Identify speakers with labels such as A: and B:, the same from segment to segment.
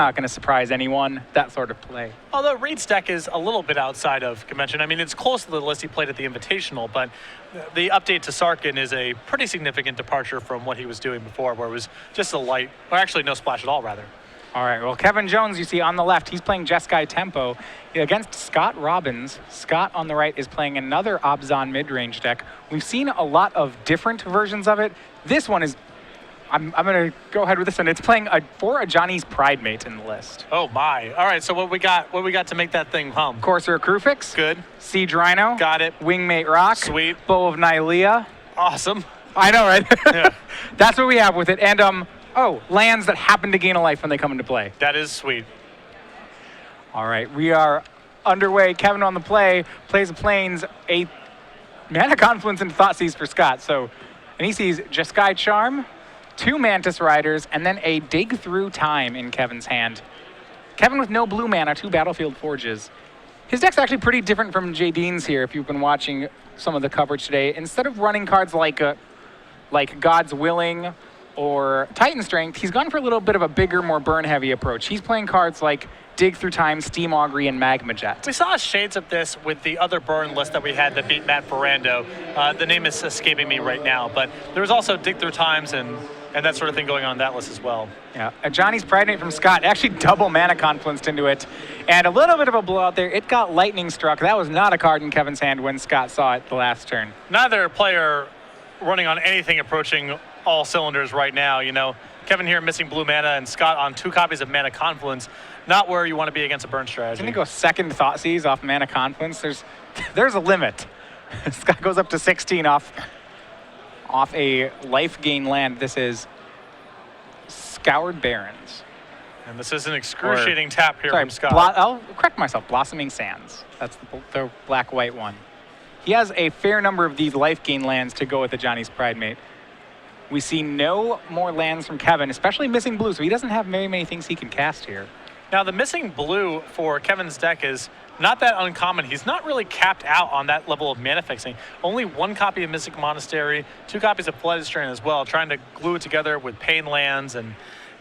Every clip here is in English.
A: not going to surprise anyone, that sort of play.
B: Although Reed's deck is a little bit outside of convention. I mean, it's close to the list he played at the Invitational, but the update to Sarkin is a pretty significant departure from what he was doing before, where it was just a light, or actually no splash at all, rather.
A: All right, well, Kevin Jones, you see on the left, he's playing Jeskai Tempo against Scott Robbins. Scott on the right is playing another Abzan mid-range deck. We've seen a lot of different versions of it. This one is, I'm going to go ahead with this one. It's playing for a Johnny's Pride Mate in the list.
B: Oh my! All right, so what we got to make that thing hum?
A: Corsair Crufix.
B: Good.
A: Siege Rhino.
B: Got it.
A: Wingmate Rock.
B: Sweet.
A: Bow of Nylea.
B: Awesome.
A: I know, right?
B: Yeah.
A: That's what we have with it. And lands that happen to gain a life when they come into play.
B: That is sweet.
A: All right, we are underway. Kevin on the play plays the Plains, a Mana Confluence and Thoughtseize for Scott. So, and he sees Jeskai Charm, 2 Mantis Riders, and then a Dig Through Time in Kevin's hand. Kevin with no blue mana, 2 Battlefield Forges. His deck's actually pretty different from Jaydean's here, if you've been watching some of the coverage today. Instead of running cards like God's Willing or Titan Strength, he's gone for a little bit of a bigger, more burn-heavy approach. He's playing cards like Dig Through Time, Steam Augury, and Magma Jet.
B: We saw shades of this with the other burn list that we had that beat Matt Ferrando. The name is escaping me right now, but there was also Dig Through Times and that sort of thing going on in that list as well.
A: Yeah, a Johnny's Pride Mate from Scott actually double mana confluenced into it. And a little bit of a blowout there. It got lightning struck. That was not a card in Kevin's hand when Scott saw it the last turn.
B: Neither player running on anything approaching all cylinders right now. You know, Kevin here missing blue mana and Scott on 2 copies of Mana Confluence. Not where you want to be against a burn strategy.
A: He's going to go second Thoughtseize off Mana Confluence. There's a limit. Scott goes up to 16 off a life gain land. This is Scoured Barrens.
B: And this is an excruciating tap here from Scott.
A: I'll correct myself. Blossoming Sands. That's the black-white one. He has a fair number of these life gain lands to go with the Johnny's Pride Mate. We see no more lands from Kevin, especially missing blue, so he doesn't have very many things he can cast here.
B: Now, the missing blue for Kevin's deck is not that uncommon. He's not really capped out on that level of mana fixing. Only 1 copy of Mystic Monastery, 2 copies of Flooded Strain as well, trying to glue it together with Pain lands and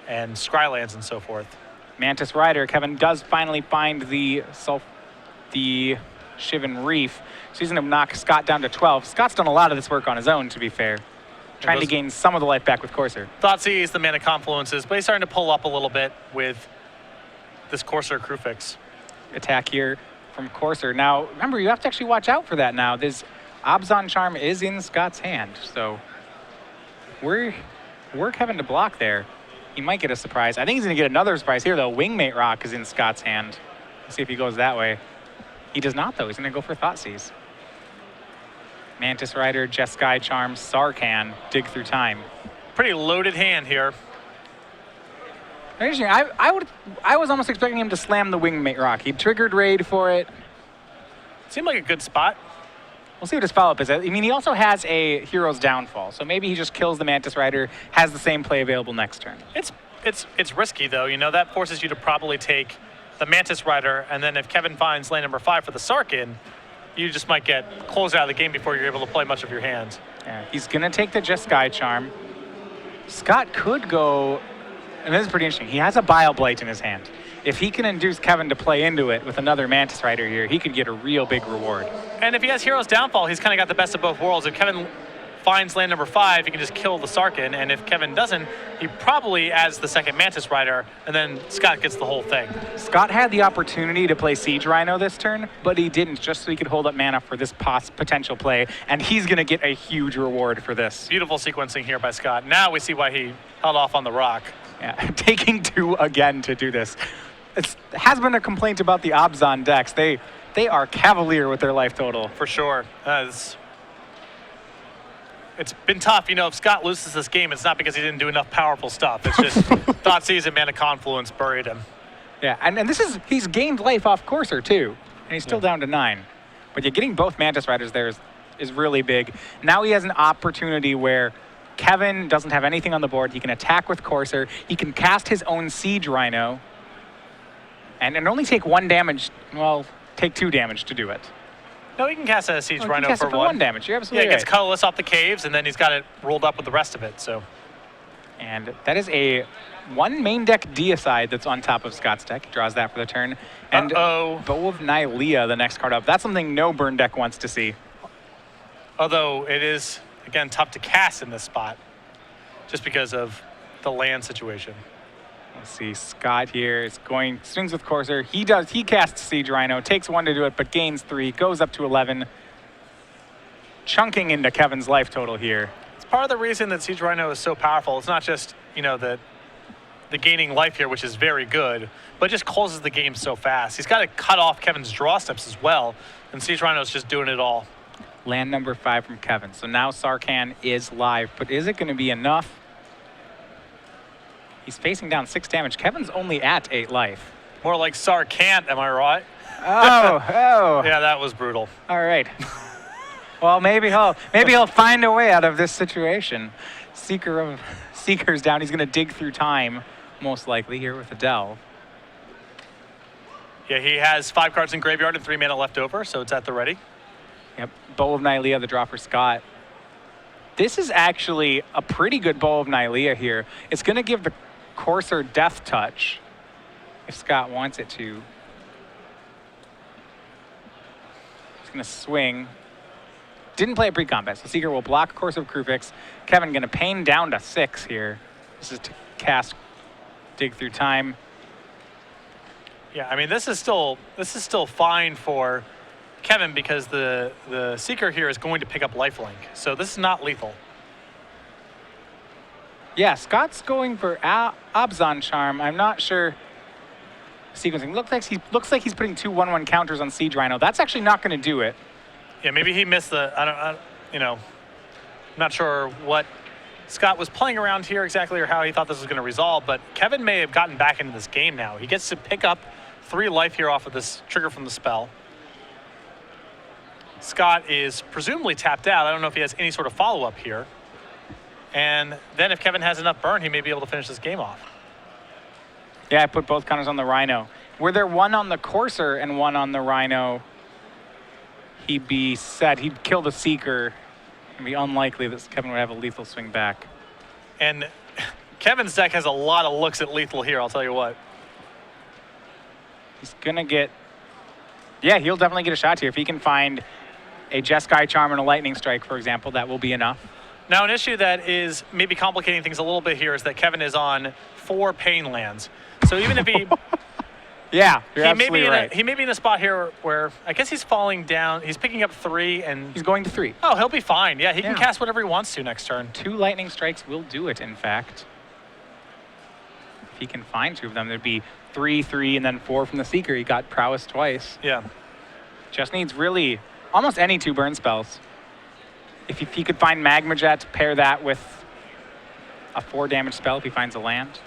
B: Scry lands and so forth.
A: Mantis Rider, Kevin does finally find the Shivan Reef, so he's going to knock Scott down to 12. Scott's done a lot of this work on his own, to be fair. Trying to gain some of the life back with Corsair.
B: Thoughtseize, the Mana Confluences, but he's starting to pull up a little bit with this Corsair Crufix.
A: Attack here from Corsair. Now, remember, you have to actually watch out for that now. This Abzan Charm is in Scott's hand, so we're Kevin to block there. He might get a surprise. I think he's going to get another surprise here, though. Wingmate Rock is in Scott's hand. Let's see if he goes that way. He does not, though. He's going to go for Thoughtseize. Mantis Rider, Jeskai Charm, Sarkhan, Dig Through Time.
B: Pretty loaded hand here.
A: Interesting. I was almost expecting him to slam the Wingmate Rock. He triggered Raid for it.
B: Seemed like a good spot.
A: We'll see what his follow-up is. I mean, he also has a Hero's Downfall, so maybe he just kills the Mantis Rider, has the same play available next turn.
B: It's risky, though. You know, that forces you to probably take the Mantis Rider, and then if Kevin finds lane number 5 for the Sarkin, you just might get closed out of the game before you're able to play much of your hand.
A: Yeah, he's going to take the Jeskai Charm. Scott could go, and this is pretty interesting, he has a Bile Blight in his hand. If he can induce Kevin to play into it with another Mantis Rider here, he could get a real big reward.
B: And if he has Hero's Downfall, he's kind of got the best of both worlds. If Kevin finds land number 5, he can just kill the Sarkin, and if Kevin doesn't, he probably adds the second Mantis Rider, and then Scott gets the whole thing.
A: Scott had the opportunity to play Siege Rhino this turn, but he didn't, just so he could hold up mana for this potential play, and he's going to get a huge reward for this.
B: Beautiful sequencing here by Scott. Now we see why he held off on the rock.
A: Yeah, taking 2 again to do this. It has been a complaint about the Abzan decks. They are cavalier with their life total.
B: For sure. It's been tough. You know, if Scott loses this game, it's not because he didn't do enough powerful stuff. It's just Thoughtseize and Mana Confluence buried him.
A: Yeah, and this is, he's gained life off Corsair too, and he's still down to 9. But yeah, getting both Mantis Riders there is really big. Now he has an opportunity where Kevin doesn't have anything on the board. He can attack with Corsair. He can cast his own Siege Rhino, and only take 1 damage, well, take 2 damage to do it.
B: No, he can cast a Siege Rhino
A: for 1 damage. You're absolutely
B: right. Yeah, he gets colorless off the caves, and then he's got it rolled up with the rest of it. So,
A: and that is a one main deck deicide that's on top of Scott's deck. He draws that for the turn. And Bow of Nylea, the next card up. That's something no burn deck wants to see.
B: Although it is, again, tough to cast in this spot just because of the land situation.
A: Let's see, Scott here is going, swings with Courser. He casts Siege Rhino, takes 1 to do it, but gains 3, goes up to 11. Chunking into Kevin's life total here.
B: It's part of the reason that Siege Rhino is so powerful. It's not just, you know, the gaining life here, which is very good, but it just closes the game so fast. He's got to cut off Kevin's draw steps as well, and Siege Rhino is just doing it all.
A: Land number 5 from Kevin. So now Sarkhan is live, but is it going to be enough? He's facing down 6 damage. Kevin's only at 8 life.
B: More like Sarkant, am I right?
A: Oh.
B: Yeah, that was brutal.
A: All right. Well, maybe he'll find a way out of this situation. Seeker's down. He's going to dig through time, most likely here with a delve.
B: Yeah, he has 5 cards in graveyard and 3 mana left over, so it's at the ready.
A: Yep. Bow of Nylea, the draw for Scott. This is actually a pretty good Bow of Nylea here. It's going to give the Courser Death Touch if Scott wants it to. He's going to swing. Didn't play a pre-combat, so Seeker will block Courser of Krufix. Kevin going to pain down to 6 here. This is to cast Dig Through Time.
B: Yeah, I mean, this is still fine for Kevin because the Seeker here is going to pick up lifelink, so this is not lethal.
A: Yeah, Scott's going for Abzan Charm. I'm not sure sequencing. Looks like he's putting 2 1/1 counters on Siege Rhino. That's actually not going to do it.
B: Yeah, maybe he missed I'm not sure what Scott was playing around here exactly or how he thought this was going to resolve, but Kevin may have gotten back into this game now. He gets to pick up 3 life here off of this trigger from the spell. Scott is presumably tapped out. I don't know if he has any sort of follow-up here. And then if Kevin has enough burn, he may be able to finish this game off.
A: Yeah, I put both counters on the Rhino. Were there 1 on the Courser and 1 on the Rhino, he'd be set. He'd kill the Seeker. It'd be unlikely that Kevin would have a lethal swing back.
B: And Kevin's deck has a lot of looks at lethal here, I'll tell you what.
A: He's going to get... Yeah, he'll definitely get a shot here. If he can find a Jeskai Charm and a Lightning Strike, for example, that will be enough.
B: Now, an issue that is maybe complicating things a little bit here is that Kevin is on 4 pain lands. So even if he...
A: Yeah, you're absolutely right.
B: He may be in a spot here where I guess he's falling down. He's picking up 3 and...
A: He's going to 3.
B: Oh, he'll be fine. Yeah, he can cast whatever he wants to next turn.
A: 2 Lightning Strikes will do it, in fact. If he can find 2 of them, there'd be 3, 3, and then 4 from the Seeker. He got Prowess twice.
B: Yeah.
A: Just needs really almost any 2 burn spells. If he could find Magma Jet, pair that with a 4 damage spell if he finds a land.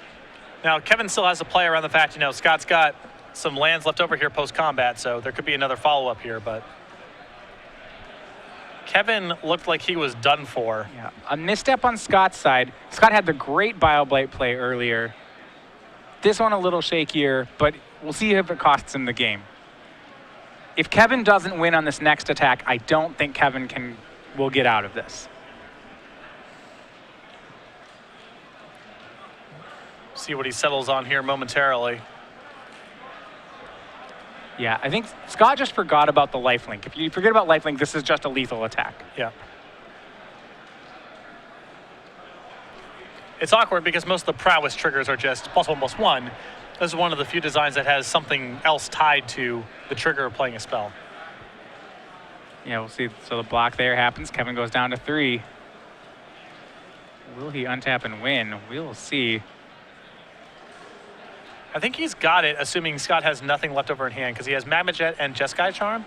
B: Now, Kevin still has to play around the fact, Scott's got some lands left over here post-combat, so there could be another follow-up here, but Kevin looked like he was done for.
A: Yeah, a misstep on Scott's side. Scott had the great BioBlight play earlier. This one a little shakier, but we'll see if it costs him the game. If Kevin doesn't win on this next attack, I don't think Kevin will get out of this.
B: See what he settles on here momentarily.
A: Yeah, I think Scott just forgot about the lifelink. If you forget about lifelink, this is just a lethal attack.
B: Yeah. It's awkward because most of the prowess triggers are just +1/+1. This is one of the few designs that has something else tied to the trigger of playing a spell.
A: Yeah, we'll see. So the block there happens. Kevin goes down to 3. Will he untap and win? We'll see.
B: I think he's got it, assuming Scott has nothing left over in hand, because he has Magma Jet and Jeskai Charm.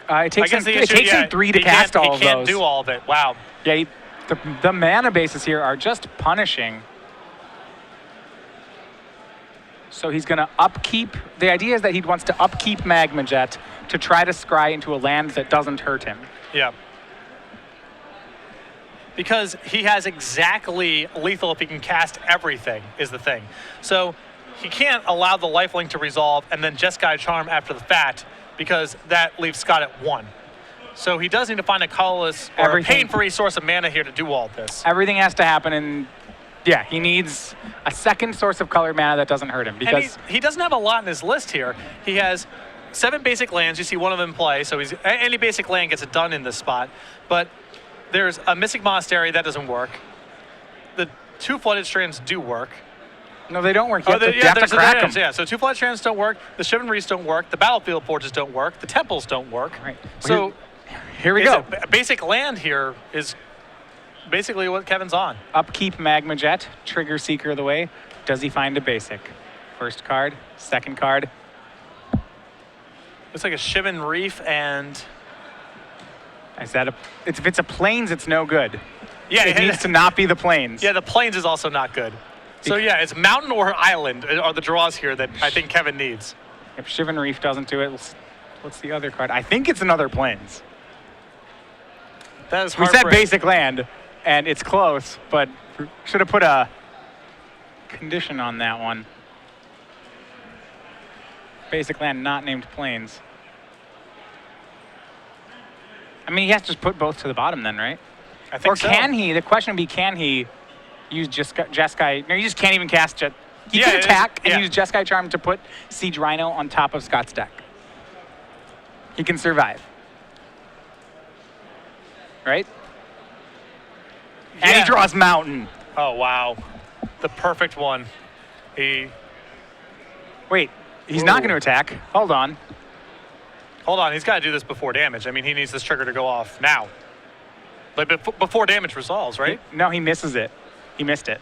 A: It takes him 3 to cast all of those.
B: He can't do all of it. Wow.
A: Yeah, the mana bases here are just punishing. So he's going to upkeep. The idea is that he wants to upkeep Magma Jet to try to scry into a land that doesn't hurt him.
B: Yeah. Because he has exactly lethal if he can cast everything, is the thing. So he can't allow the lifelink to resolve and then Jeskai Charm after the fact, because that leaves Scott at 1. So he does need to find a colorless or a pain-free source of mana here to do all this.
A: Everything has to happen in Yeah, he needs a second source of color mana that doesn't hurt him,
B: And
A: because
B: he doesn't have a lot in his list here. He has 7 basic lands. You see one of them play, so any basic land gets it done in this spot. But there's a Mystic Monastery that doesn't work. The 2 Flooded Strands do work.
A: no, they don't work yet. You have to
B: there's-
A: crack
B: there
A: them.
B: is, yeah, so 2 Flooded Strands don't work. The Shivan Reefs don't work. The Battlefield Forges don't work. The Temples don't work.
A: Right.
B: So
A: Here we go.
B: a basic land here is basically what Kevin's on.
A: Upkeep Magma Jet, trigger Seeker of the Way. Does he find a basic? First card, second card.
B: Looks like a Shivan Reef and
A: Is that if it's a plains, it's no good.
B: yeah,
A: It needs to not be the plains.
B: yeah, the Plains is also not good. So yeah, it's mountain or island are the draws here that I think Kevin needs.
A: If Shivan Reef doesn't do it, what's the other card? I think it's another plains.
B: That is
A: We said
B: heartbreaking.
A: basic land, and it's close, but should have put a condition on that one. Basic land not named plains. I mean, he has to just put both to the bottom then, right?
B: I think
A: Or
B: so.
A: can he? The question would be, can he use Jeskai? No, you just can't even cast Jet. He
B: Yeah,
A: could attack and
B: yeah.
A: use Jeskai Charm to put Siege Rhino on top of Scott's deck. He can survive. Right? And he
B: Yeah.
A: draws Mountain.
B: Oh wow, the perfect one.
A: Wait, he's not
B: Whoa.
A: going to attack. Hold on.
B: Hold on, he's got to do this before damage. I mean, he needs this trigger to go off now. Like before damage resolves, right?
A: No, he misses it. He missed it.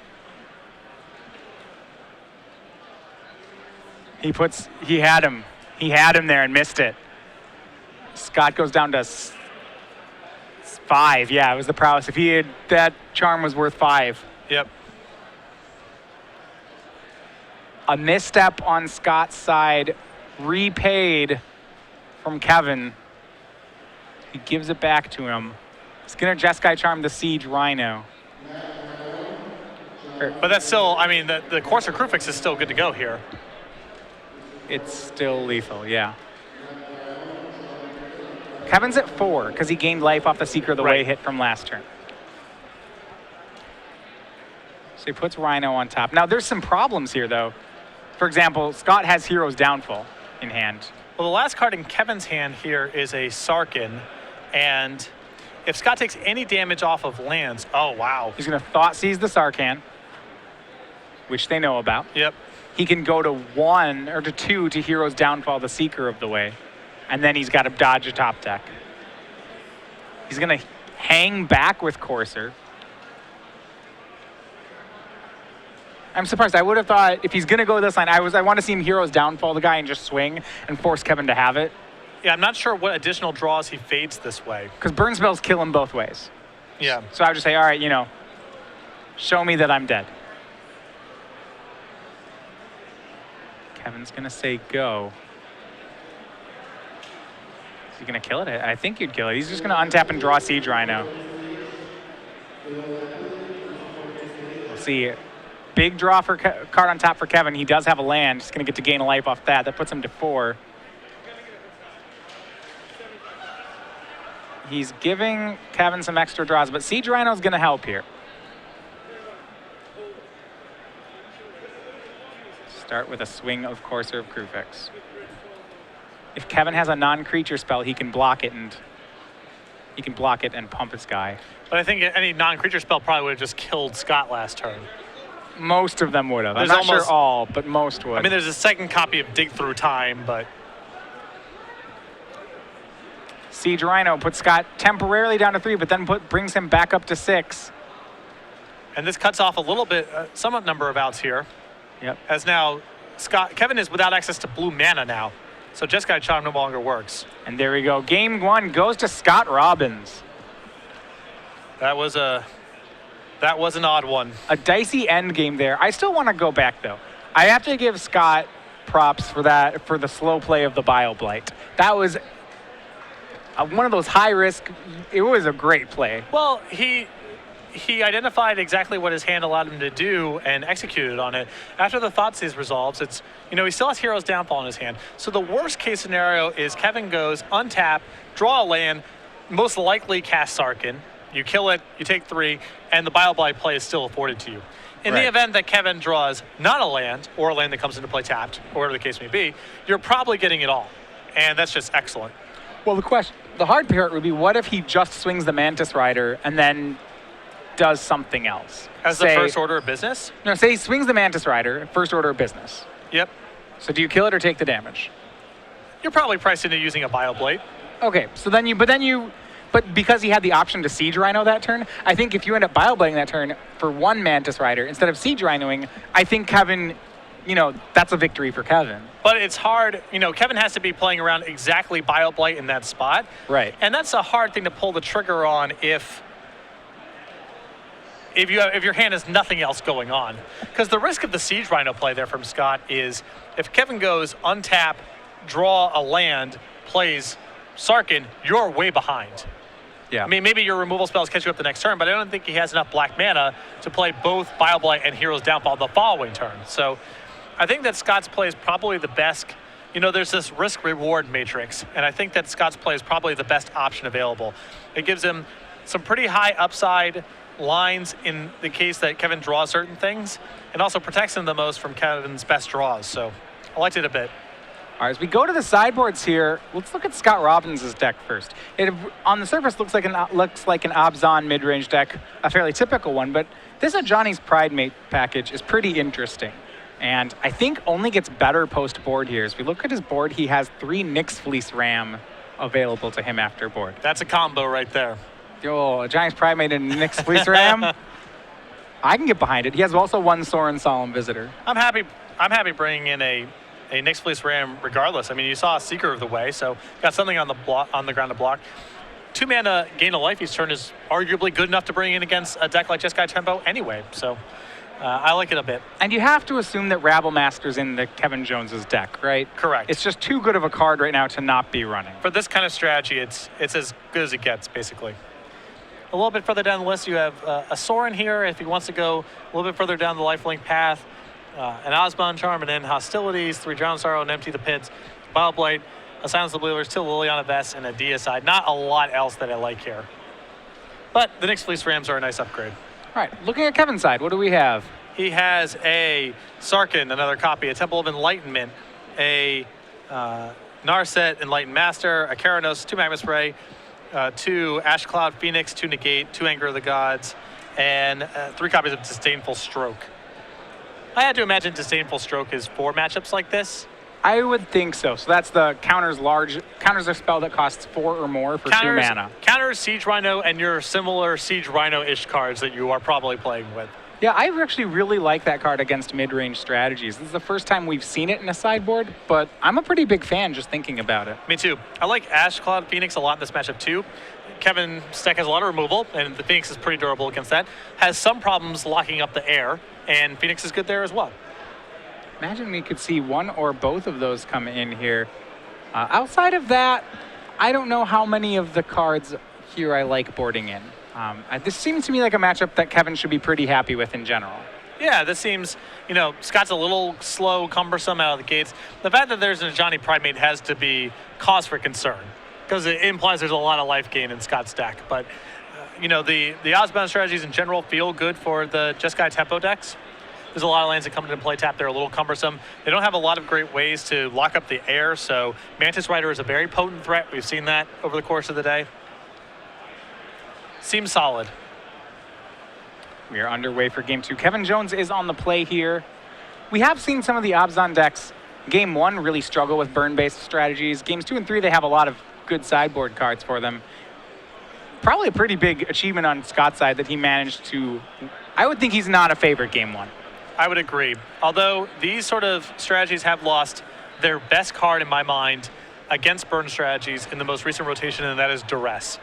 A: He had him. He had him there and missed it. Scott goes down to 5. Yeah, it was the prowess. If he had, that charm was worth 5.
B: Yep.
A: A misstep on Scott's side, repaid from Kevin. He gives it back to him. He's going to Jeskai Charm the Siege Rhino.
B: But that's still, I mean, the Courser Crewfix is still good to go here.
A: It's still lethal, yeah. Kevin's at 4 because he gained life off the Seeker of the Way
B: Right.
A: hit from last turn. So he puts Rhino on top. Now, there's some problems here, though. For example, Scott has Hero's Downfall in hand.
B: Well, the last card in Kevin's hand here is a Sarkin, and if Scott takes any damage off of lands, oh wow.
A: He's going to Thought Seize the Sarkhan, which they know about.
B: Yep.
A: He can go to 1 or to 2 to Hero's Downfall, the Seeker of the Way. And then he's got to dodge a top deck. He's going to hang back with Courser. I'm surprised. I would have thought if he's going to go this line, I want to see him Hero's Downfall the guy and just swing and force Kevin to have it.
B: Yeah, I'm not sure what additional draws he fades this way.
A: Because burn spells kill him both ways.
B: Yeah.
A: So I would just say, all right, show me that I'm dead. Kevin's going to say go. Is he going to kill it? I think you'd kill it. He's just going to untap and draw Siege Rhino. We'll see. Big draw for card on top for Kevin. He does have a land. He's going to get to gain a life off that. That puts him to 4. He's giving Kevin some extra draws, but Siege Rhino is going to help here. Start with a swing of Courser of Crewfix. If Kevin has a non-creature spell, he can block it and pump his guy.
B: But I think any non-creature spell probably would have just killed Scott last turn.
A: Most of them would have. I'm
B: There's
A: not sure
B: almost-
A: all, but most would.
B: I mean, there's a second copy of Dig Through Time, but
A: Siege Rhino puts Scott temporarily down to 3, but then brings him back up to 6.
B: and this cuts off a little bit, some number of outs here.
A: Yep.
B: As now Kevin is without access to blue mana now, so Jeskai Charm no longer works.
A: And there we go. Game 1 goes to Scott Robbins.
B: That was an odd one.
A: A dicey end game there. I still want to go back, though. I have to give Scott props for the slow play of the Bile Blight. That was one of those high risk. It was a great play.
B: Well, he identified exactly what his hand allowed him to do and executed on it. After the Thoughtseize resolves, it's, he still has Hero's Downfall in his hand. So the worst case scenario is Kevin goes untap, draw a land, most likely cast Sarkin. You kill it, you take 3, and the Bile Blight play is still afforded to you. In the event that Kevin draws not a land, or a land that comes into play tapped, or whatever the case may be, you're probably getting it all. And that's just excellent.
A: Well, the hard part would be, what if he just swings the Mantis Rider and then does something else?
B: As the first order of business?
A: No, say he swings the Mantis Rider, first order of business.
B: Yep.
A: So do you kill it or take the damage?
B: You're probably priced into using a Bioblade.
A: Okay, so but because he had the option to Siege Rhino that turn, I think if you end up Bioblading that turn for one Mantis Rider instead of Siege Rhinoing, I think Kevin, that's a victory for Kevin.
B: But it's hard, Kevin has to be playing around exactly Bioblight in that spot.
A: Right.
B: And that's a hard thing to pull the trigger on if your hand has nothing else going on. Because the risk of the Siege Rhino play there from Scott is if Kevin goes untap, draw a land, plays Sarkhan, you're way behind.
A: Yeah.
B: I mean, maybe your removal spells catch you up the next turn, but I don't think he has enough black mana to play both Bioblight and Hero's Downfall the following turn. So I think that Scott's play is probably the best. There's this risk-reward matrix, and I think that Scott's play is probably the best option available. It gives him some pretty high upside lines in the case that Kevin draws certain things, and also protects him the most from Kevin's best draws. So I liked it a bit.
A: All right, as we go to the sideboards here, let's look at Scott Robbins' deck first. It, on the surface, looks like an Abzan mid-range deck, a fairly typical one, but this Johnny's Pride Mate package is pretty interesting. And I think only gets better post-board here. As we look at his board, he has 3 Nyx Fleece Ram available to him after board.
B: That's a combo right there.
A: Oh, a Johnny's Pride Mate and Nyx Fleece Ram? I can get behind it. He has also 1 Sorin Solemn Visitor.
B: I'm happy bringing in a Nyx Fleece Ram regardless. I mean, you saw a Seeker of the Way, so got something on the ground to block. 2 mana gain a life each turn is arguably good enough to bring in against a deck like Jeskai Tempo anyway. So I like it a bit.
A: And you have to assume that Rabble Master's in the Kevin Jones's deck, right?
B: Correct.
A: It's just too good of a card right now to not be running.
B: For this kind of strategy, it's as good as it gets, basically. A little bit further down the list, you have a Sorin here if he wants to go a little bit further down the lifelink path. An Osmond Charm, and then Hostilities, 3 Drown Sorrow, and Empty the Pits, Bioblight, a Silence the Believers, 2 Liliana Vest, and a Deicide. Not a lot else that I like here. But the Nyx Fleece Rams are a nice upgrade.
A: All right, looking at Kevin's side, what do we have?
B: He has a Sarkhan, another copy, a Temple of Enlightenment, a Narset Enlightened Master, a Keranos, 2 Magma Spray, 2 Ash Cloud Phoenix, 2 Negate, 2 Anger of the Gods, and 3 copies of Disdainful Stroke. I had to imagine Disdainful Stroke is 4 matchups like this.
A: I would think so. So that's the counters a spell that costs 4 or more for 2 mana.
B: Counters Siege Rhino and your similar Siege Rhino-ish cards that you are probably playing with.
A: Yeah, I actually really like that card against mid-range strategies. This is the first time we've seen it in a sideboard, but I'm a pretty big fan just thinking about it.
B: Me too. I like Ash Cloud Phoenix a lot in this matchup too. Kevin's deck has a lot of removal, and the Phoenix is pretty durable against that. Has some problems locking up the air, and Phoenix is good there as well.
A: Imagine we could see one or both of those come in here. Outside of that, I don't know how many of the cards here I like boarding in. This seems to me like a matchup that Kevin should be pretty happy with in general.
B: Yeah, this seems, Scott's a little slow, cumbersome out of the gates. The fact that there's a Johnny Primate has to be cause for concern, because it implies there's a lot of life gain in Scott's deck. But, the Osbound strategies in general feel good for the Jeskai Tempo decks. There's a lot of lands that come into play tap. They're a little cumbersome. They don't have a lot of great ways to lock up the air, so Mantis Rider is a very potent threat. We've seen that over the course of the day. Seems solid.
A: We are underway for Game 2. Kevin Jones is on the play here. We have seen some of the Abzan decks, Game 1, really struggle with burn-based strategies. Games 2 and 3, they have a lot of good sideboard cards for them. Probably a pretty big achievement on Scott's side that he managed to... I would think he's not a favorite Game 1.
B: I would agree. Although these sort of strategies have lost their best card in my mind against burn strategies in the most recent rotation, and that is Duress.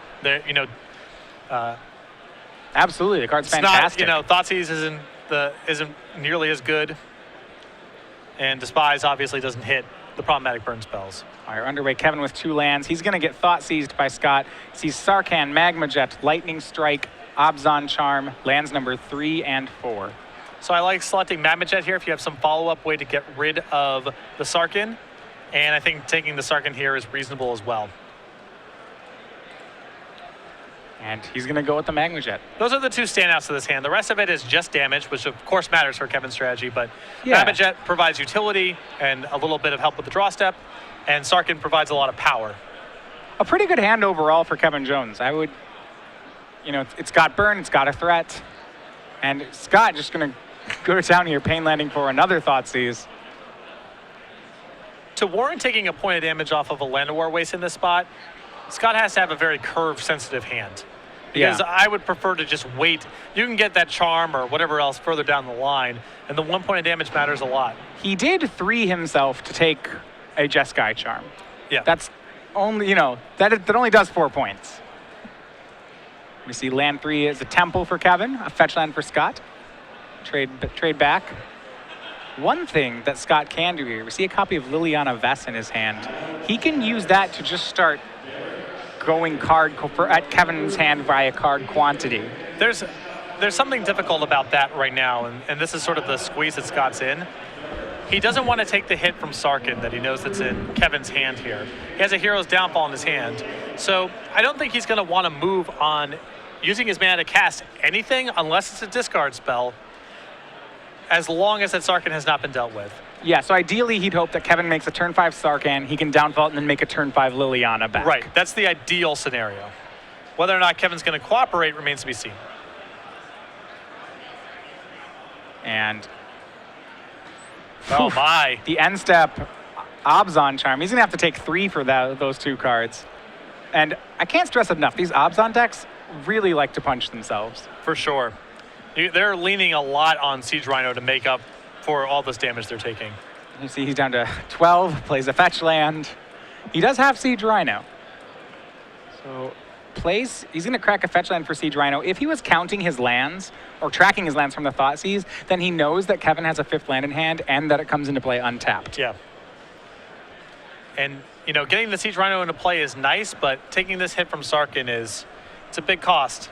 A: Absolutely, the card's fantastic.
B: Not, Thoughtseize isn't nearly as good, and Despise obviously doesn't hit the problematic burn spells.
A: All right, underway, Kevin with 2 lands. He's going to get Thought Seized by Scott. Sees Sarkhan, Magma Jet, Lightning Strike, Abzan Charm, lands number 3 and 4.
B: So I like selecting Magma Jet here if you have some follow-up way to get rid of the Sarkhan, and I think taking the Sarkhan here is reasonable as well.
A: And he's going to go with the Magma Jet.
B: Those are the two standouts of this hand. The rest of it is just damage, which of course matters for Kevin's strategy, but
A: Yeah.
B: Magma Jet provides utility and a little bit of help with the draw step, and Sarkin provides a lot of power.
A: A pretty good hand overall for Kevin Jones. I would, it's got burn, it's got a threat. And Scott just going to go to town here, Pain Landing for another Thoughtseize.
B: To warrant taking a point of damage off of a Land of War Waste in this spot, Scott has to have a very curve-sensitive hand. Because
A: Yeah.
B: I would prefer to just wait. You can get that charm or whatever else further down the line, and the 1 point of damage matters a lot.
A: He did 3 himself to take a Jeskai Charm.
B: Yeah.
A: That's only, that only does 4 points. We see land 3 is a Temple for Kevin, a fetch land for Scott. Trade back. One thing that Scott can do here, we see a copy of Liliana Vess in his hand. He can use that to just start going at Kevin's hand via card quantity.
B: There's something difficult about that right now, and this is sort of the squeeze that Scott's in. He doesn't want to take the hit from Sarkin that he knows that's in Kevin's hand here. He has a Hero's Downfall in his hand. So I don't think he's going to want to move on using his mana to cast anything unless it's a discard spell, as long as that Sarkin has not been dealt with.
A: Yeah, so ideally he'd hope that Kevin makes a turn 5 Sarkhan, he can downfall it and then make a turn 5 Liliana back.
B: Right, that's the ideal scenario. Whether or not Kevin's going to cooperate remains to be seen.
A: And
B: oh my.
A: the end step Obzon Charm, he's going to have to take 3 for those 2 cards. And I can't stress enough, these Obzon decks really like to punch themselves.
B: For sure. They're leaning a lot on Siege Rhino to make up for all this damage they're taking.
A: You see he's down to 12, plays a fetch land. He does have Siege Rhino. So he's going to crack a fetch land for Siege Rhino. If he was counting his lands or tracking his lands from the Thoughtseize, then he knows that Kevin has a 5th land in hand and that it comes into play untapped.
B: Yeah. And, getting the Siege Rhino into play is nice, but taking this hit from Sarkin it's a big cost.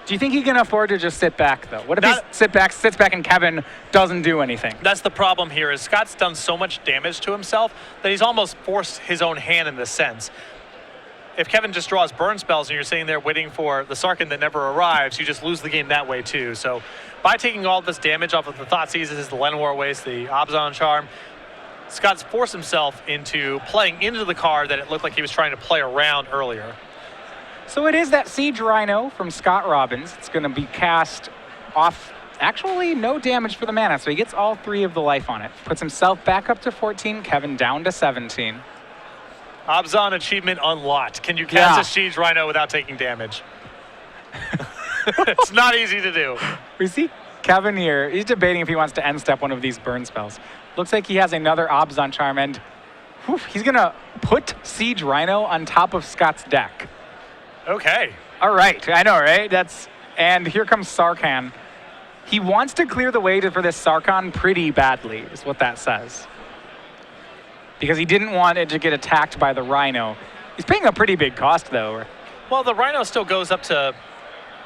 A: Do you think he can afford to just sit back, though? What if he sits back and Kevin doesn't do anything?
B: That's the problem here, is Scott's done so much damage to himself that he's almost forced his own hand in this sense. If Kevin just draws burn spells and you're sitting there waiting for the Sarkin that never arrives, you just lose the game that way too. So by taking all this damage off of the Thoughtseizes, the Land of War Waste, the Obzon Charm, Scott's forced himself into playing into the card that it looked like he was trying to play around earlier.
A: So it is that Siege Rhino from Scott Robbins. It's going to be cast off, actually no damage for the mana, so he gets all 3 of the life on it. Puts himself back up to 14, Kevin down to 17.
B: Obzon achievement unlocked. Can you cast a Siege Rhino without taking damage? It's not easy to do.
A: We see Kevin here. He's debating if he wants to end step one of these burn spells. Looks like he has another Obzon Charm, and he's going to put Siege Rhino on top of Scott's deck.
B: Okay.
A: All right, I know, right? And here comes Sarkhan. He wants to clear the way for this Sarkhan pretty badly, is what that says. Because he didn't want it to get attacked by the Rhino. He's paying a pretty big cost, though.
B: Well, the Rhino still goes up to...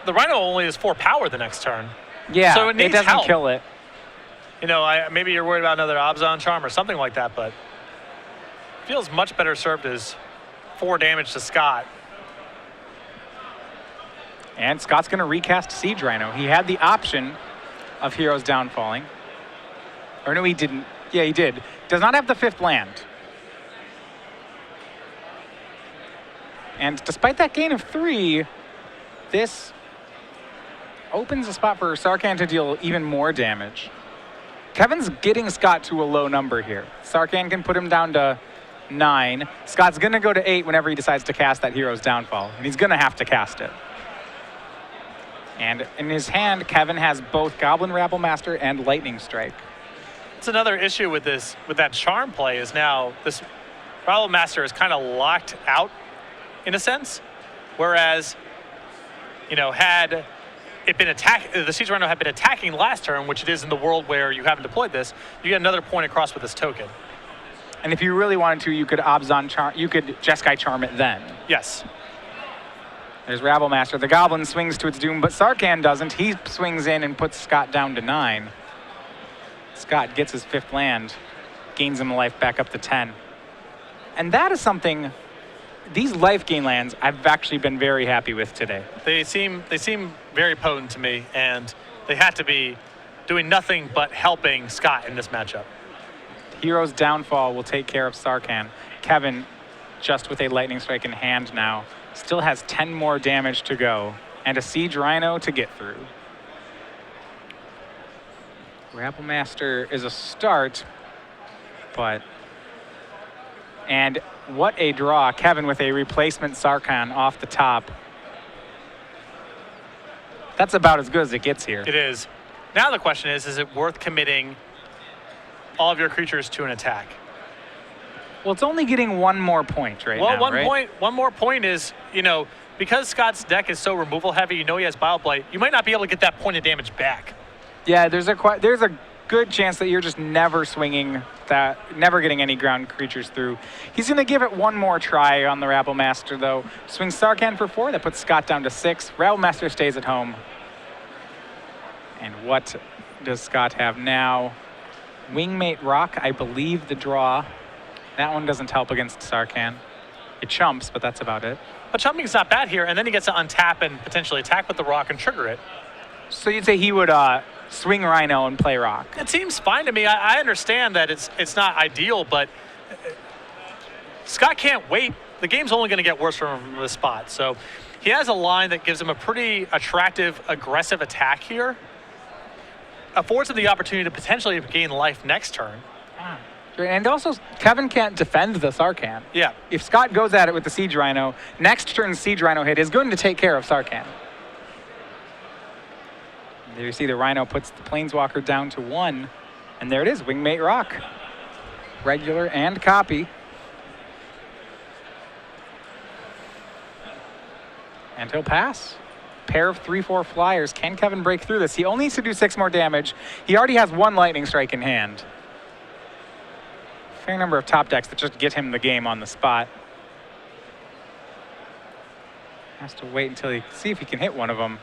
B: The Rhino only has 4 power the next turn.
A: Yeah,
B: so it needs
A: doesn't
B: help.
A: Kill it.
B: Maybe you're worried about another Obzon Charm or something like that, but feels much better served as 4 damage to Scott.
A: And Scott's going to recast Siege Rhino. He had the option of Heroes Downfalling. Or no, he didn't. Yeah, he did. Does not have the 5th land. And despite that gain of 3, this opens a spot for Sarkhan to deal even more damage. Kevin's getting Scott to a low number here. Sarkhan can put him down to 9. Scott's going to go to 8 whenever he decides to cast that Hero's Downfall. And he's going to have to cast it. And in his hand, Kevin has both Goblin Rabble Master and Lightning Strike.
B: It's another issue with that Charm play is now this Rabble Master is kind of locked out in a sense. Whereas, had it been the Siege Rhino had been attacking last turn, which it is in the world where you haven't deployed this, you get another point across with this token.
A: And if you really wanted to, you could Jeskai Charm it then.
B: Yes.
A: There's Rabble Master. The Goblin swings to its doom, but Sarkhan doesn't. He swings in and puts Scott down to 9. Scott gets his 5th land, gains him life back up to 10. And that is something these life gain lands I've actually been very happy with today.
B: They seem very potent to me, and they had to be doing nothing but helping Scott in this matchup.
A: Hero's Downfall will take care of Sarkhan. Kevin, just with a Lightning Strike in hand now, still has 10 more damage to go and a Siege Rhino to get through. Rabble Master is a start, but... And what a draw. Kevin with a replacement Sarkhan off the top. That's about as good as it gets here.
B: It is. Now the question is it worth committing all of your creatures to an attack?
A: Well, it's only getting one more point right now, right?
B: One more point is, you know, because Scott's deck is so removal heavy, you know he has Bioblight, you might not be able to get that point of damage back.
A: Yeah, there's a good chance that you're just never swinging that, never getting any ground creatures through. He's going to give it one more try on the Rabble Master, though. Swings Sarkhan for 4. That puts Scott down to 6. Rabble Master stays at home. And what does Scott have now? Wingmate Rock, I believe the draw. That one doesn't help against Sarkhan. It chumps, but that's about it.
B: But chumping is not bad here, and then he gets to untap and potentially attack with the Rock and trigger it.
A: So you'd say he would swing Rhino and play Rock?
B: It seems fine to me. I understand that it's not ideal, but Scott can't wait. The game's only going to get worse from this spot. So he has a line that gives him a pretty attractive, aggressive attack here. Affords him the opportunity to potentially gain life next turn.
A: And also, Kevin can't defend the Sarkhan.
B: Yeah.
A: If Scott goes at it with the Siege Rhino, next turn's Siege Rhino hit is going to take care of Sarkhan. There you see the Rhino puts the Planeswalker down to 1. And there it is, Wingmate Rock. Regular and copy. And he'll pass. Pair of 3/4 flyers. Can Kevin break through this? He only needs to do 6 more damage. He already has 1 Lightning Strike in hand. Fair number of top decks that just get him the game on the spot. Has to wait until he see if he can hit one of them.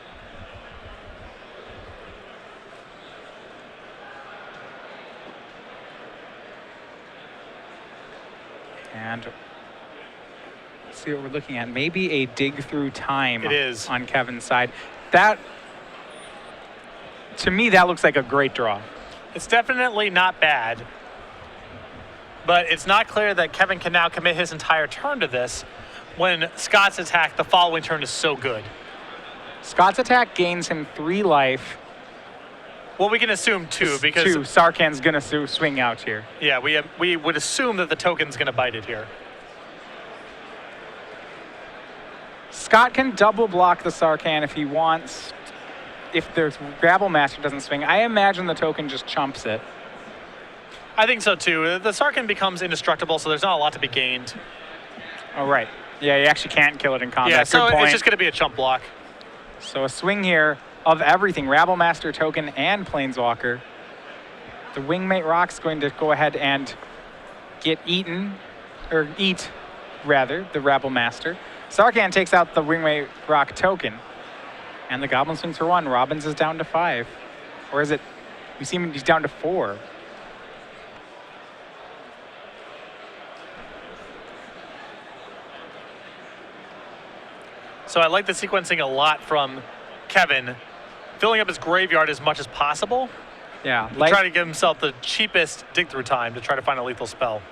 A: And let's see what we're looking at. Maybe a dig through time
B: it is
A: on Kevin's side. That, to me, that looks like a great draw.
B: It's definitely not bad, but it's not clear that Kevin can now commit his entire turn to this when Scott's attack the following turn is so good.
A: Scott's attack gains him 3 life.
B: Well, we can assume 2 because
A: 2. Sarkhan's going to swing out here.
B: Yeah, we would assume that the token's going to bite it here.
A: Scott can double block the Sarkhan if he wants. If there's Rabble Master doesn't swing, I imagine the token just chumps it.
B: I think so too. The Sarkhan becomes indestructible, so there's not a lot to be gained.
A: Oh, right. Yeah, you actually can't kill it in combat.
B: Yeah, so
A: Good point.
B: it's just going to be a chump block.
A: So a swing here of everything, Rabble Master token and Planeswalker. The Wingmate Rock's going to go ahead and get eaten, or eat, rather, the Rabble Master. Sarkhan takes out the Wingmate Rock token. And the Goblin swings for 1. Robbins is down to 5. Or is it, we see him, he's down to 4.
B: So I like the sequencing a lot from Kevin, filling up his graveyard as much as possible.
A: Yeah.
B: Try to give himself the cheapest dig-through time to try to find a lethal spell.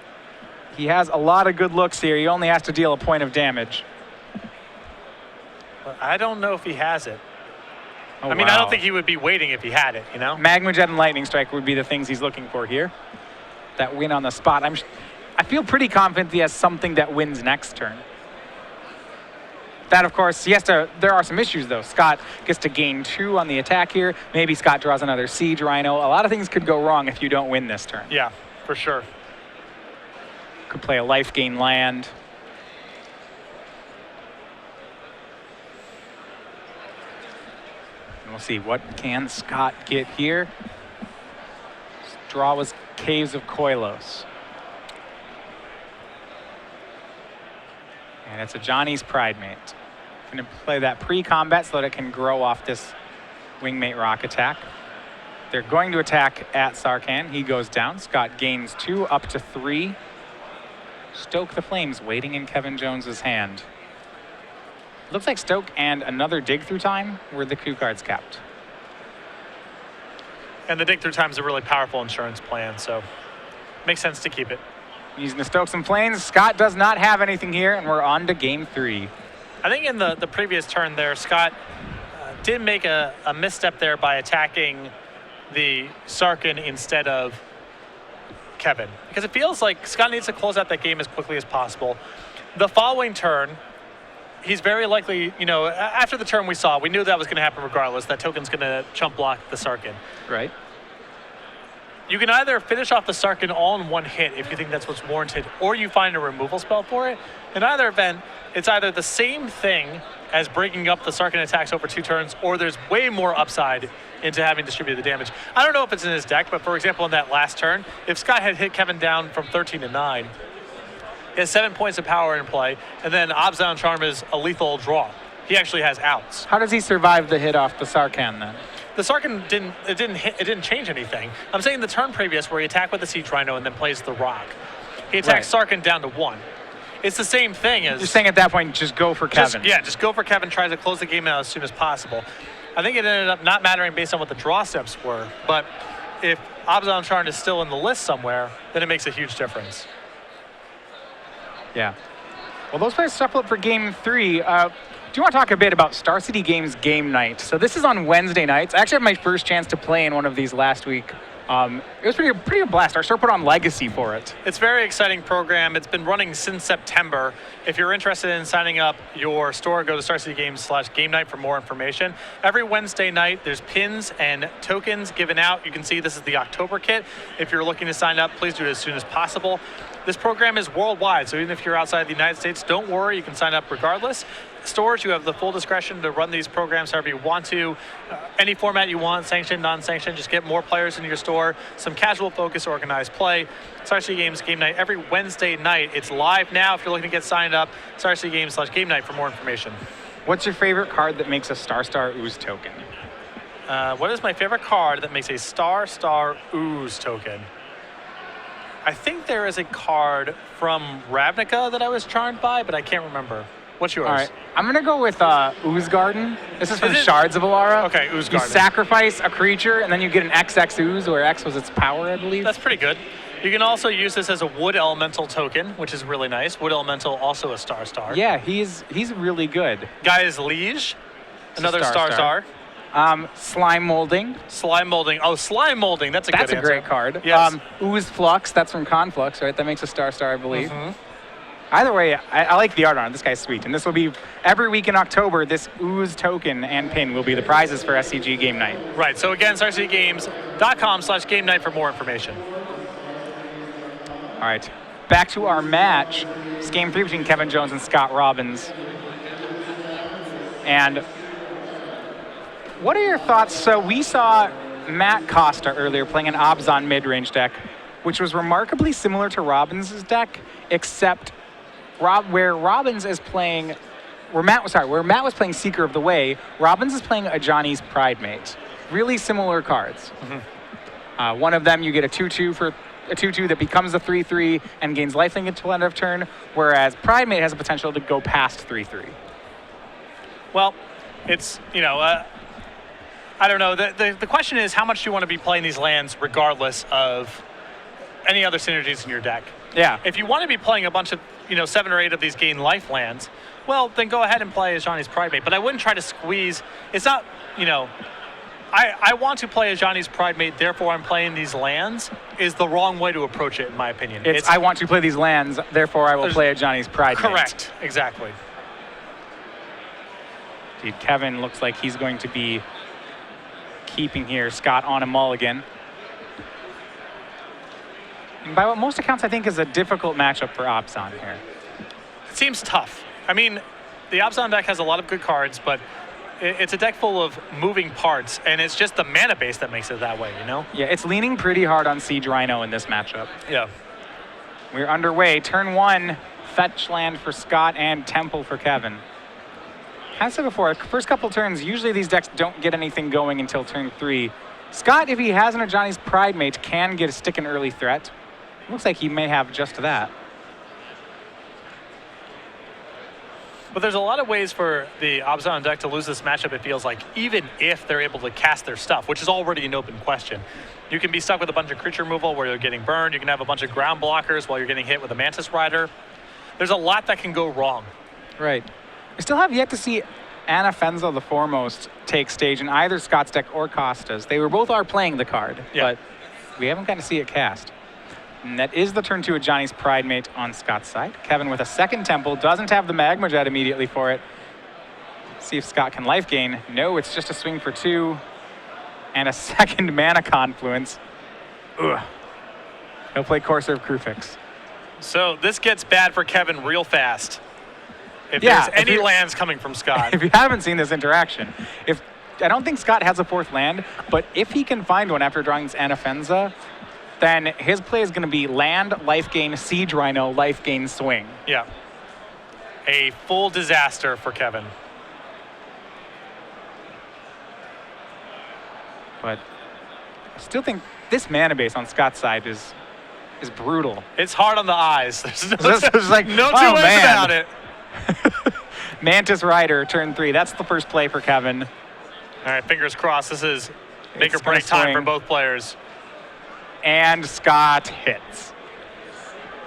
A: He has a lot of good looks here. He only has to deal a point of damage.
B: But I don't know if he has it.
A: Oh,
B: I mean,
A: wow.
B: I don't think he would be waiting if he had it, you know?
A: Magma Jet and Lightning Strike would be the things he's looking for here. That win on the spot. I feel pretty confident he has something that wins next turn. That, of course, there are some issues, though. Scott gets to gain 2 on the attack here. Maybe Scott draws another Siege Rhino. A lot of things could go wrong if you don't win this turn.
B: Yeah, for sure.
A: Could play a life gain land. And we'll see, what can Scott get here? His draw was Caves of Koilos. And it's a Johnny's Pridemate. Going to play that pre-combat so that it can grow off this Wingmate Rock attack. They're going to attack at Sarkhan. He goes down. Scott gains 2 up to 3. Stoke the Flames waiting in Kevin Jones's hand. Looks like Stoke and another dig through time were the coup cards kept.
B: And the dig through time is a really powerful insurance plan, so makes sense to keep it.
A: Using the Stokes and Plains, Scott does not have anything here, and we're on to game 3.
B: I think in the previous turn there, Scott did make a misstep there by attacking the Sarkin instead of Kevin, because it feels like Scott needs to close out that game as quickly as possible. The following turn, he's very likely, after the turn we saw, we knew that was going to happen regardless. That token's going to chump block the Sarkin.
A: Right.
B: You can either finish off the Sarkin all in one hit if you think that's what's warranted, or you find a removal spell for it. In either event, it's either the same thing as breaking up the Sarkin attacks over 2 turns, or there's way more upside into having distributed the damage. I don't know if it's in his deck, but for example, in that last turn, if Scott had hit Kevin down from 13 to 9, he has 7 points of power in play, and then Obzon Charm is a lethal draw. He actually has outs.
A: How does he survive the hit off the Sarkhan then?
B: The Sarkin didn't change anything. I'm saying the turn previous where he attacked with the Siege Rhino and then plays the Rock. He attacks Sarkin down to 1. It's the same thing as...
A: You're saying at that point, just go for Kevin.
B: Just go for Kevin, tries to close the game out as soon as possible. I think it ended up not mattering based on what the draw steps were, but if Obzon Charm is still in the list somewhere, then it makes a huge difference.
A: Yeah. Well, those players shuffle up for game 3. Do you want to talk a bit about Star City Games game night? So this is on Wednesday nights. I actually had my first chance to play in one of these last week. It was pretty a blast. Our store put on Legacy for it.
B: It's a very exciting program. It's been running since September. If you're interested in signing up your store, go to StarCityGames/Game Night for more information. Every Wednesday night, there's pins and tokens given out. You can see this is the October kit. If you're looking to sign up, please do it as soon as possible. This program is worldwide, so even if you're outside the United States, don't worry, you can sign up regardless. Stores, you have the full discretion to run these programs however you want to. Any format you want, sanctioned, non-sanctioned, just get more players into your store. Some casual focus, organized play. Star City Games Game Night every Wednesday night. It's live now if you're looking to get signed up. StarCityGames/Game Night for more information.
A: What's your favorite card that makes a Star Ooze token?
B: What is my favorite card that makes a Star Ooze token? I think there is a card from Ravnica that I was charmed by, but I can't remember. What's yours?
A: All right, I'm going to go with Ooze Garden. This is from Shards of Alara.
B: Okay, Ooze Garden.
A: You sacrifice a creature, and then you get an XX Ooze, where X was its power, I believe.
B: That's pretty good. You can also use this as a Wood Elemental token, which is really nice. Wood Elemental, also a Star.
A: Yeah, he's really good.
B: Gaia's Liege, another Star.
A: Slime Molding.
B: Slime Molding. Oh, Slime Molding. That's a good answer.
A: That's a great card.
B: Yes.
A: Ooze Flux. That's from Conflux, right? That makes a Star, I believe.
B: Mm-hmm.
A: Either way, I like the art on it. This guy's sweet. And this will be every week in October. This Ooze token and pin will be the prizes for SCG Game Night.
B: Right. So again, StarCityGames.com/Game Night for more information.
A: All right. Back to our match. It's game 3 between Kevin Jones and Scott Robbins. And what are your thoughts? So we saw Matt Costa earlier playing an Obzon mid-range deck, which was remarkably similar to Robbins' deck, except where Matt was playing Seeker of the Way, Robbins is playing a Johnny's Pridemate. Really similar cards. Mm-hmm. One of them you get a 2/2 for a 2/2 that becomes a 3/3 and gains lifelink until end of turn, whereas Pridemate has the potential to go past 3/3.
B: Well, it's, I don't know. The question is how much do you want to be playing these lands regardless of any other synergies in your deck?
A: Yeah.
B: If you want to be playing a bunch of, 7 or 8 of these gain life lands, well, then go ahead and play as Johnny's Pridemate. But I wouldn't try to squeeze. It's not, I want to play as Johnny's Pridemate, therefore I'm playing these lands, is the wrong way to approach it, in my opinion.
A: It's I want to play these lands, therefore I will play a Johnny's Pridemate.
B: Correct. Exactly.
A: Dude, Kevin looks like he's going to be keeping here. Scott on a mulligan. And by what most accounts I think is a difficult matchup for Obzon here.
B: It seems tough. I mean, the Obzon deck has a lot of good cards, but it's a deck full of moving parts, and it's just the mana base that makes it that way,
A: Yeah, it's leaning pretty hard on Siege Rhino in this matchup.
B: Yeah.
A: We're underway. Turn 1, fetch land for Scott and Temple for Kevin. As I said before, first couple turns, usually these decks don't get anything going until turn 3. Scott, if he hasn't a Johnny's Pridemate, can get a stick and early threat. Looks like he may have just that.
B: But there's a lot of ways for the Abzan deck to lose this matchup, it feels like, even if they're able to cast their stuff, which is already an open question. You can be stuck with a bunch of creature removal where you're getting burned. You can have a bunch of ground blockers while you're getting hit with a Mantis Rider. There's a lot that can go wrong.
A: Right. We still have yet to see Anafenza the Foremost take stage in either Scott's deck or Costa's. They were both playing the card, but we haven't gotten to see it cast. And that is the turn 2 of Johnny's Pridemate on Scott's side. Kevin with a second Temple, doesn't have the Magma Jet immediately for it. See if Scott can life gain. No, it's just a swing for 2 and a second Mana Confluence. Ugh. He'll play Corsair of Kruphix.
B: So this gets bad for Kevin real fast. If there's any lands coming from Scott.
A: If you haven't seen this interaction, I don't think Scott has a 4th land, but if he can find one after drawing his Anafenza, then his play is going to be land, life gain, Siege Rhino, life gain, swing.
B: Yeah. A full disaster for Kevin.
A: But I still think this mana base on Scott's side is brutal.
B: It's hard on the eyes. There's no,
A: It's like,
B: no two ways about it.
A: Mantis Rider, turn 3. That's the first play for Kevin.
B: All right, fingers crossed. This is make or break time for both players.
A: And Scott hits.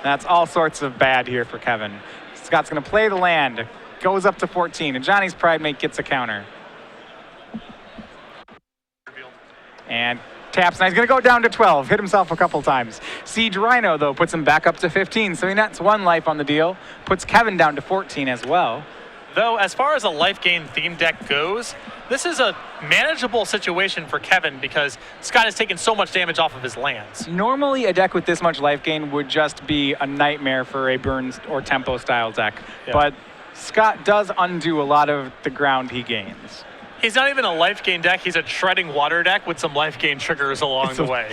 A: That's all sorts of bad here for Kevin. Scott's going to play the land, goes up to 14, and Johnny's Pridemate gets a counter. And taps, and he's going to go down to 12, hit himself a couple times. Siege Rhino, though, puts him back up to 15, so he nets 1 life on the deal, puts Kevin down to 14 as well.
B: Though, as far as a life gain theme deck goes, this is a manageable situation for Kevin because Scott has taken so much damage off of his lands.
A: Normally, a deck with this much life gain would just be a nightmare for a burn or tempo style deck, but Scott does undo a lot of the ground he gains.
B: He's not even a life gain deck, he's a treading water deck with some life gain triggers along the way.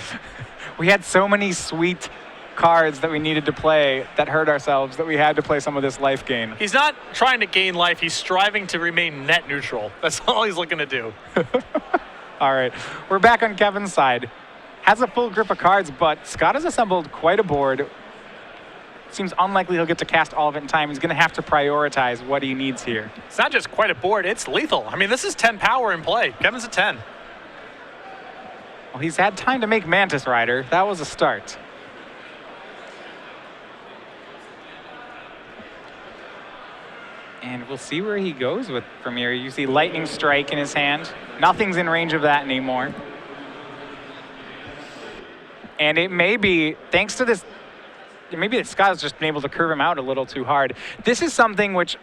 A: We had so many sweet cards that we needed to play that hurt ourselves that we had to play some of this life gain.
B: He's not trying to gain life, he's striving to remain net neutral. That's all he's looking to do.
A: All right, we're back on Kevin's side. Has a full grip of cards, but Scott has assembled quite a board. Seems unlikely he'll get to cast all of it in time. He's going to have to prioritize what he needs here.
B: It's not just quite a board, it's lethal. I mean, this is 10 power in play. Kevin's a 10.
A: Well, he's had time to make Mantis Rider. That was a start. And we'll see where he goes from here. You see Lightning Strike in his hand. Nothing's in range of that anymore. And it may be, thanks to this, maybe that Scott has just been able to curve him out a little too hard. This is something which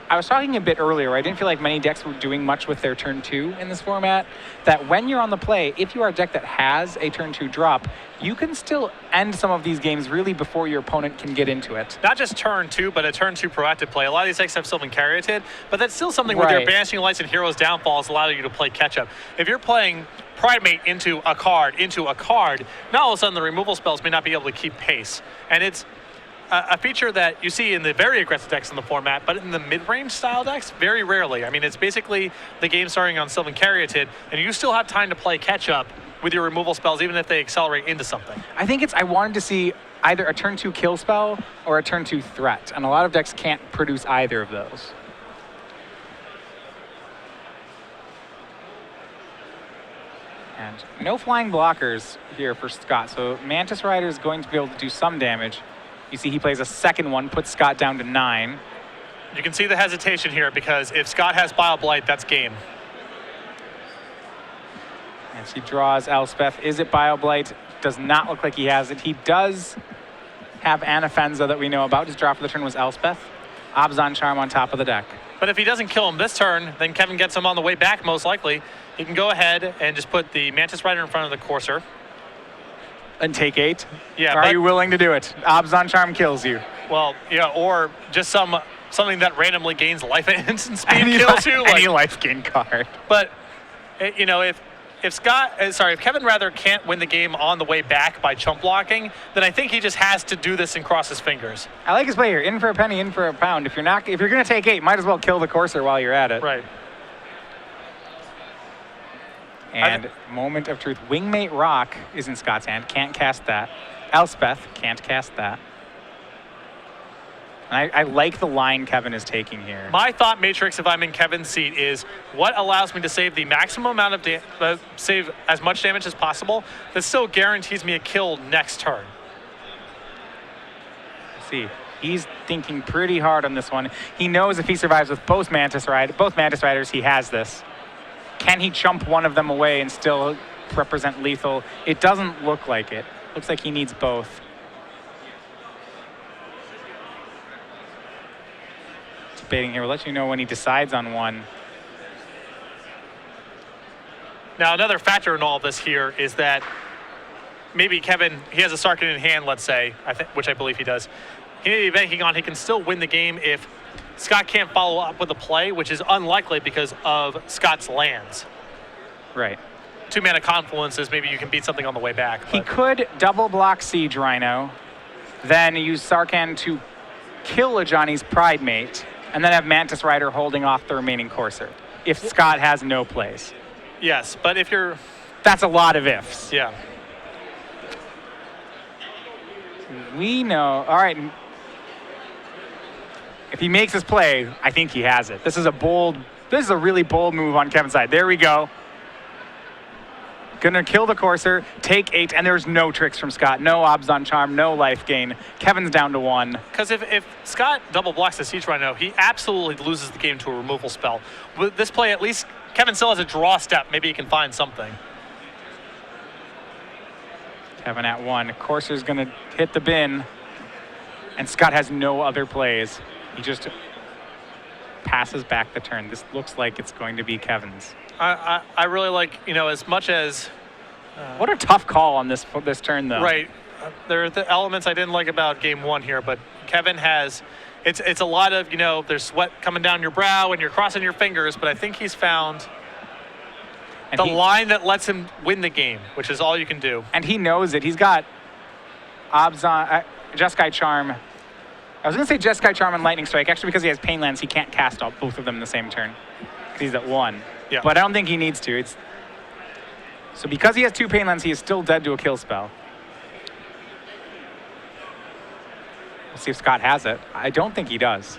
A: I was talking a bit earlier. I didn't feel like many decks were doing much with their turn 2 in this format. That when you're on the play, if you are a deck that has a turn 2 drop, you can still end some of these games really before your opponent can get into it.
B: Not just turn 2, but a turn 2 proactive play. A lot of these decks have Sylvan Caryatid, but that's still something with your Banishing Lights and Heroes Downfalls allow you to play catch up. If you're playing Pridemate into a card, now all of a sudden the removal spells may not be able to keep pace. And it's a feature that you see in the very aggressive decks in the format, but in the mid-range style decks, very rarely. I mean, it's basically the game starting on Sylvan Caryatid, and you still have time to play catch-up with your removal spells, even if they accelerate into something.
A: I think I wanted to see either a turn 2 kill spell or a turn 2 threat, and a lot of decks can't produce either of those. And no flying blockers here for Scott, so Mantis Rider is going to be able to do some damage. You see he plays a second one, puts Scott down to 9.
B: You can see the hesitation here because if Scott has Bile Blight, that's game.
A: And she draws Elspeth. Is it Bile Blight? Does not look like he has it. He does have Anafenza that we know about. His draw for the turn was Elspeth. Abzan Charm on top of the deck.
B: But if he doesn't kill him this turn, then Kevin gets him on the way back most likely. He can go ahead and just put the Mantis Rider in front of the Corsair.
A: And take 8?
B: Yeah.
A: Are you willing to do it? Abzan Charm kills you.
B: Well, yeah, or just something that randomly gains life at instant speed kills you.
A: Any life gain card.
B: But, you know, if Kevin rather can't win the game on the way back by chump blocking, then I think he just has to do this and cross his fingers.
A: I like his play here. In for a penny, in for a pound. If you're going to take 8, might as well kill the Corsair while you're at it.
B: Right.
A: And Moment of Truth. Wingmate Rock is in Scott's hand. Can't cast that. Elspeth can't cast that. I like the line Kevin is taking here.
B: My thought matrix, if I'm in Kevin's seat, is what allows me to save the maximum amount of save as much damage as possible that still guarantees me a kill next turn.
A: See, he's thinking pretty hard on this one. He knows if he survives with both Mantis Riders, he has this. Can he chump one of them away and still represent lethal? It doesn't look like it. Looks like he needs both. Debating here. We'll let you know when he decides on one.
B: Now, another factor in all of this here is that maybe Kevin, he has a Sarkin in hand, let's say, which I believe he does. He may be banking on he can still win the game if Scott can't follow up with a play, which is unlikely because of Scott's lands.
A: Right.
B: 2-mana confluences, maybe you can beat something on the way back.
A: He could double block Siege Rhino, then use Sarkhan to kill a Johnny's Pride Mate, and then have Mantis Rider holding off the remaining Courser, if Scott has no plays.
B: Yes, but if you're...
A: That's a lot of ifs.
B: Yeah.
A: We know. All right. If he makes his play, I think he has it. This is a really bold move on Kevin's side. There we go. Gonna kill the Courser, take 8, and there's no tricks from Scott. No Obs on Charm, no life gain. Kevin's down to 1.
B: Because if Scott double blocks the Siege Rhino, he absolutely loses the game to a removal spell. With this play, at least Kevin still has a draw step. Maybe he can find something.
A: Kevin at 1. Courser's gonna hit the bin, and Scott has no other plays. He just passes back the turn. This looks like it's going to be Kevin's.
B: I really like, as much as...
A: what a tough call on this turn, though.
B: Right. There are the elements I didn't like about game 1 here, but Kevin has... It's a lot of, there's sweat coming down your brow and you're crossing your fingers, but I think he's found the line that lets him win the game, which is all you can do.
A: And he knows it. He's got Obzon, Jeskai Charm. I was going to say Jeskai Charm and Lightning Strike. Actually, because he has Pain Lands, he can't cast both of them in the same turn. Because he's at 1.
B: Yeah.
A: But I don't think he needs to. So because he has 2 Pain Lands, he is still dead to a kill spell. We'll see if Scott has it. I don't think he does.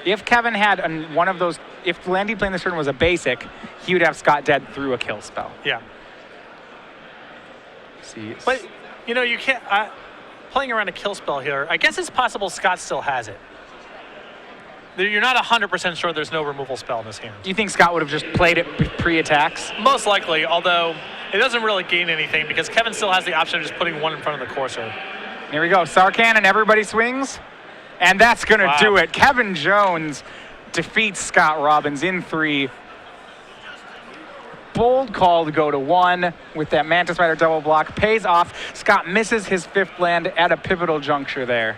A: If Kevin had one of those, if the land he played in this turn was a basic, he would have Scott dead through a kill spell.
B: Yeah.
A: See,
B: but, you can't... playing around a kill spell here, I guess it's possible Scott still has it. You're not 100% sure there's no removal spell in his hand.
A: Do you think Scott would have just played it pre-attacks?
B: Most likely, although it doesn't really gain anything because Kevin still has the option of just putting one in front of the Courser.
A: Here we go. Sarkhan and everybody swings. And that's going to do it. Kevin Jones defeats Scott Robbins in 3. Bold call to go to 1 with that Mantis Rider double block. Pays off. Scott misses his 5th land at a pivotal juncture there.